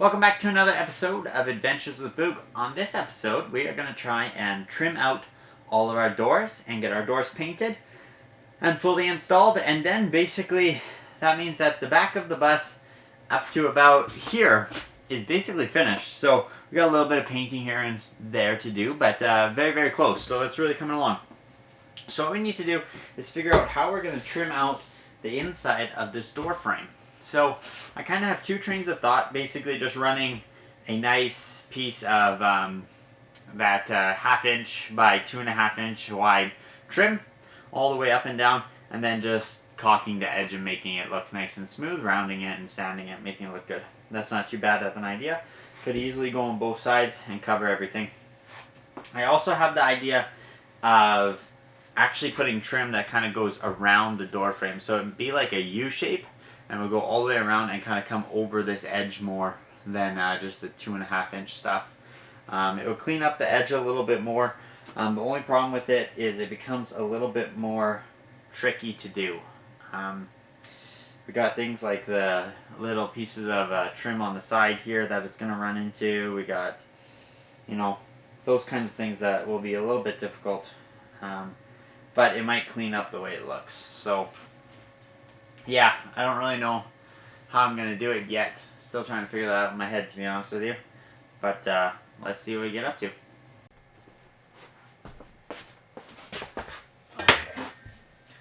Welcome back to another episode of Adventures with Boog. On this episode, we are going to try and trim out all of our doors and get our doors painted and fully installed. And then basically, that means that the back of the bus up to about here is basically finished. So we got a little bit of painting here and there to do, but very, very close. So it's really coming along. So what we need to do is figure out how we're going to trim out the inside of this door frame. So I kind of have two trains of thought, basically just running a nice piece of that 1/2 inch by 2.5 inch wide trim all the way up and down, and then just caulking the edge and making it look nice and smooth, rounding it and sanding it, making it look good. That's not too bad of an idea. Could easily go on both sides and cover everything. I also have the idea of actually putting trim that kind of goes around the door frame, so it would be like a U shape, and we'll go all the way around and kind of come over this edge more than just the 2.5 inch stuff. It will clean up the edge a little bit more. The only problem with it is it becomes a little bit more tricky to do. We got things like the little pieces of trim on the side here that it's going to run into. We got, those kinds of things that will be a little bit difficult. But it might clean up the way it looks. So yeah, I don't really know how I'm going to do it yet. Still trying to figure that out in my head, to be honest with you. But let's see what we get up to. Okay.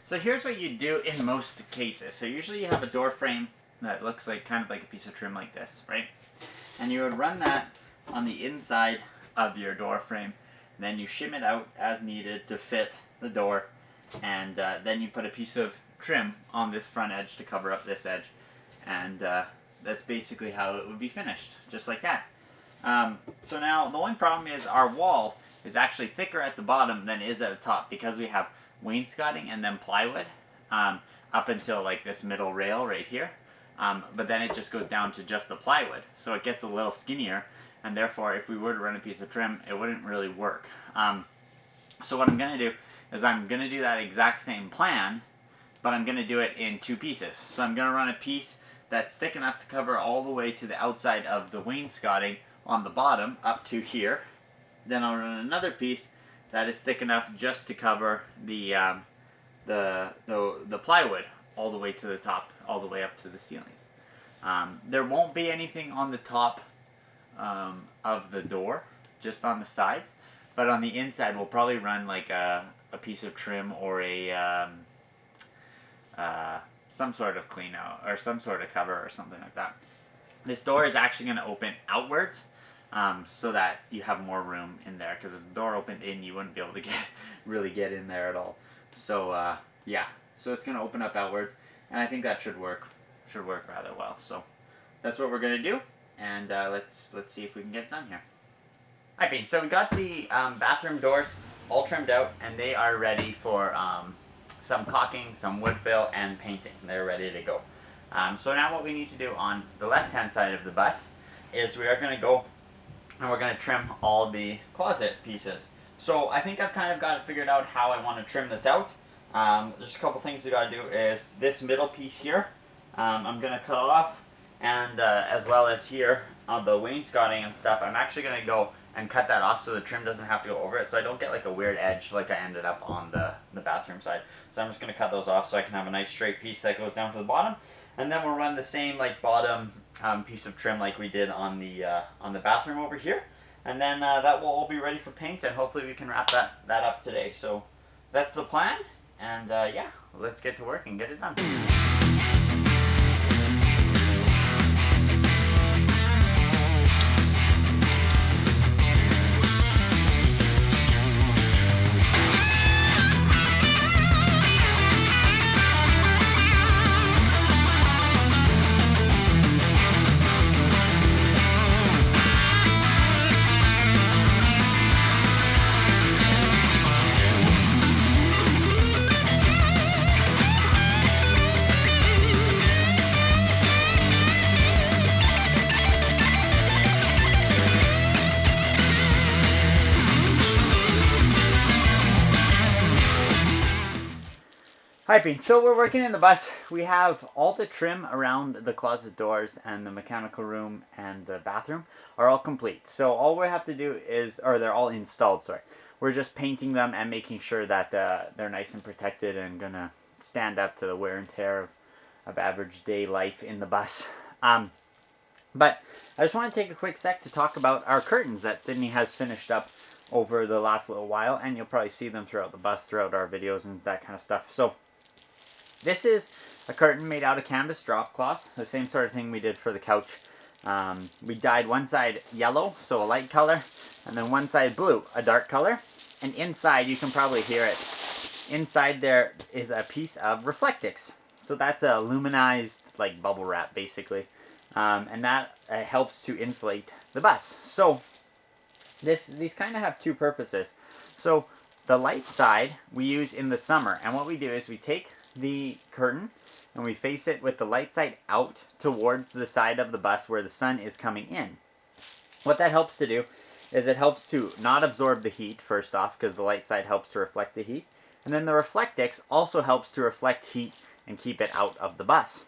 So here's what you do in most cases. So usually you have a door frame that looks like kind of like a piece of trim like this, right? And you would run that on the inside of your door frame. And then you shim it out as needed to fit the door. And then you put a piece of trim on this front edge to cover up this edge, and that's basically how it would be finished, just like that. So now the only problem is our wall is actually thicker at the bottom than it is at the top, because we have wainscoting and then plywood up until like this middle rail right here, but then it just goes down to just the plywood, so it gets a little skinnier, and therefore if we were to run a piece of trim, it wouldn't really work. So what I'm going to do is I'm going to do that exact same plan, but I'm going to do it in two pieces. So I'm going to run a piece that's thick enough to cover all the way to the outside of the wainscoting on the bottom up to here. Then I'll run another piece that is thick enough just to cover the plywood all the way to the top, all the way up to the ceiling. There won't be anything on the top of the door, just on the sides, but on the inside we'll probably run like a piece of trim or a some sort of clean out or some sort of cover or something like that. This door is actually going to open outwards, so that you have more room in there, because if the door opened in, you wouldn't be able to really get in there at all. So yeah, so it's going to open up outwards, and I think that should work rather well. So that's what we're going to do, and let's see if we can get it done here. Alright, Bean, so we got the bathroom doors all trimmed out, and they are ready for some caulking, some wood fill, and painting. They're ready to go. So now what we need to do on the left-hand side of the bus is we are going to go and we're going to trim all the closet pieces. So I think I've kind of got it figured out how I want to trim this out. Just a couple things we got to do is this middle piece here, I'm going to cut off, and as well as here on the wainscoting and stuff, I'm actually going to go and cut that off so the trim doesn't have to go over it, so I don't get like a weird edge like I ended up on the bathroom side. So I'm just going to cut those off so I can have a nice straight piece that goes down to the bottom, and then we'll run the same like bottom piece of trim like we did on the bathroom over here, and then that will all be ready for paint, and hopefully we can wrap that up today. So that's the plan, and yeah, let's get to work and get it done. Hi, Bean. So we're working in the bus. We have all the trim around the closet doors and the mechanical room and the bathroom are all complete. So all we have to do is, or they're all installed, sorry. We're just painting them and making sure that they're nice and protected and gonna stand up to the wear and tear of average day life in the bus. But I just want to take a quick sec to talk about our curtains that Sydney has finished up over the last little while, and you'll probably see them throughout the bus, throughout our videos and that kind of stuff. So this is a curtain made out of canvas drop cloth, the same sort of thing we did for the couch. We dyed one side yellow, so a light color, and then one side blue, a dark color. And inside, you can probably hear it, inside there is a piece of Reflectix. So that's a luminized, like, bubble wrap, basically. And that helps to insulate the bus. So these kind of have two purposes. So the light side we use in the summer, and what we do is we take the curtain and we face it with the light side out towards the side of the bus where the sun is coming in. What that helps to do is it helps to not absorb the heat, first off, because the light side helps to reflect the heat. And then the Reflectix also helps to reflect heat and keep it out of the bus.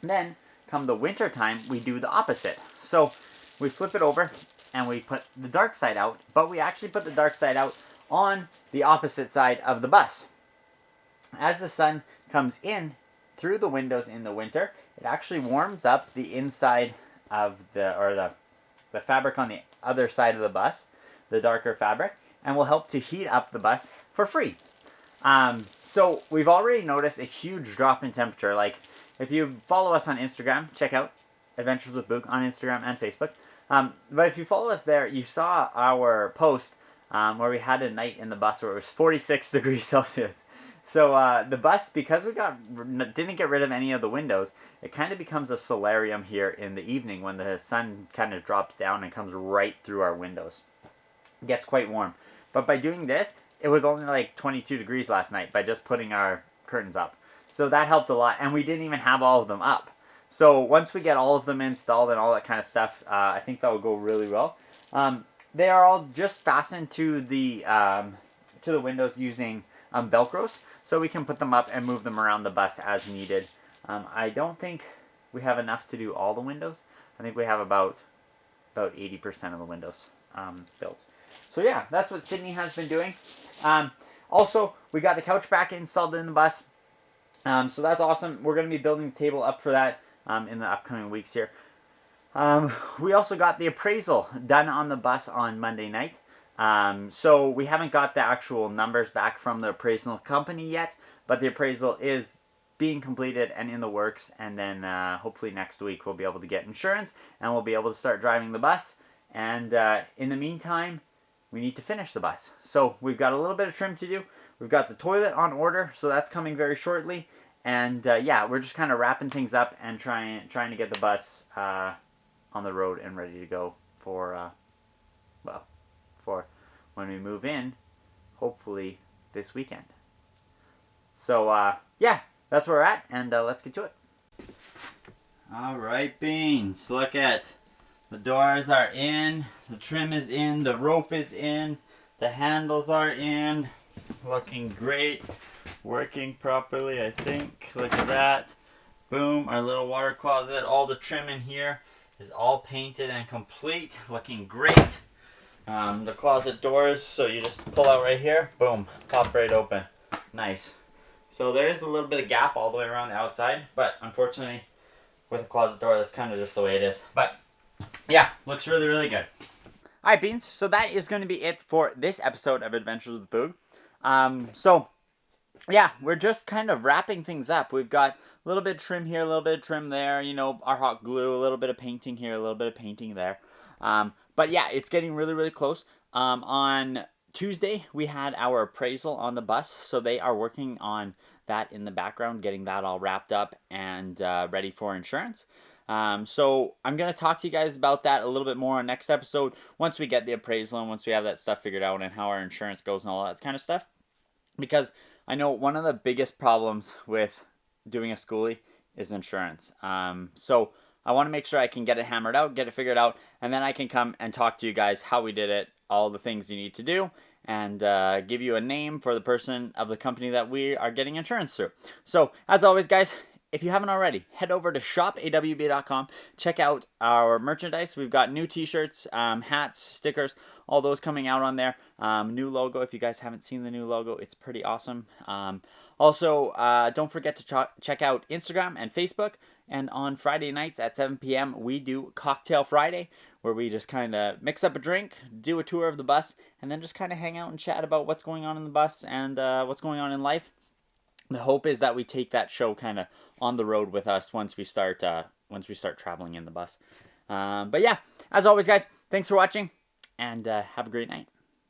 Then, come the winter time, we do the opposite. So we flip it over and we put the dark side out, but we actually put the dark side out on the opposite side of the bus. As the sun comes in through the windows in the winter, it actually warms up the inside of the fabric on the other side of the bus, the darker fabric, and will help to heat up the bus for free. So we've already noticed a huge drop in temperature. Like, if you follow us on Instagram, check out Adventures with Boog on Instagram and Facebook. But if you follow us there, you saw our post where we had a night in the bus where it was 46 degrees Celsius. So the bus, because we didn't get rid of any of the windows, it kind of becomes a solarium here in the evening when the sun kind of drops down and comes right through our windows. It gets quite warm. But by doing this, it was only like 22 degrees last night by just putting our curtains up. So that helped a lot, and we didn't even have all of them up. So once we get all of them installed and all that kind of stuff, I think that will go really well. They are all just fastened to the windows using Velcros, so we can put them up and move them around the bus as needed. I don't think we have enough to do all the windows. I think we have about 80% of the windows built. So yeah, that's what Sydney has been doing. Also, we got the couch back installed in the bus. So that's awesome. We're going to be building the table up for that in the upcoming weeks here. We also got the appraisal done on the bus on Monday night. So we haven't got the actual numbers back from the appraisal company yet, but the appraisal is being completed and in the works, and then hopefully next week we'll be able to get insurance and we'll be able to start driving the bus. And in the meantime, we need to finish the bus. So we've got a little bit of trim to do. We've got the toilet on order, so that's coming very shortly. And yeah, we're just kind of wrapping things up and trying to get the bus on the road and ready to go for when we move in, hopefully this weekend. So yeah, that's where we're at, and let's get to it. All right, Beans, look at the doors are in, the trim is in, the rope is in, the handles are in, looking great, working properly, I think. Look at that. Boom, our little water closet, all the trim in here is all painted and complete, looking great. The closet doors, so you just pull out right here, boom, pop right open. Nice. So there is a little bit of gap all the way around the outside, but unfortunately with a closet door, that's kind of just the way it is. But yeah, looks really, really good. Alright, Beans, so that is going to be it for this episode of Adventures with Boog. So yeah, we're just kind of wrapping things up. We've got a little bit of trim here, a little bit of trim there, you know, our hot glue, a little bit of painting here, a little bit of painting there. But yeah, it's getting really, really close. On Tuesday, we had our appraisal on the bus, so they are working on that in the background, getting that all wrapped up and ready for insurance. So I'm going to talk to you guys about that a little bit more on next episode once we get the appraisal and once we have that stuff figured out and how our insurance goes and all that kind of stuff. Because I know one of the biggest problems with doing a skoolie is insurance. So I want to make sure I can get it hammered out, get it figured out, and then I can come and talk to you guys how we did it, all the things you need to do, and give you a name for the person of the company that we are getting insurance through. So, as always, guys, if you haven't already, head over to shopawb.com. Check out our merchandise. We've got new t-shirts, hats, stickers, all those coming out on there. New logo. If you guys haven't seen the new logo, it's pretty awesome. Also, don't forget to check out Instagram and Facebook. And on Friday nights at 7 p.m., we do Cocktail Friday, where we just kind of mix up a drink, do a tour of the bus, and then just kind of hang out and chat about what's going on in the bus and what's going on in life. The hope is that we take that show kind of on the road with us once we start traveling in the bus. But yeah, as always, guys, thanks for watching, and have a great night.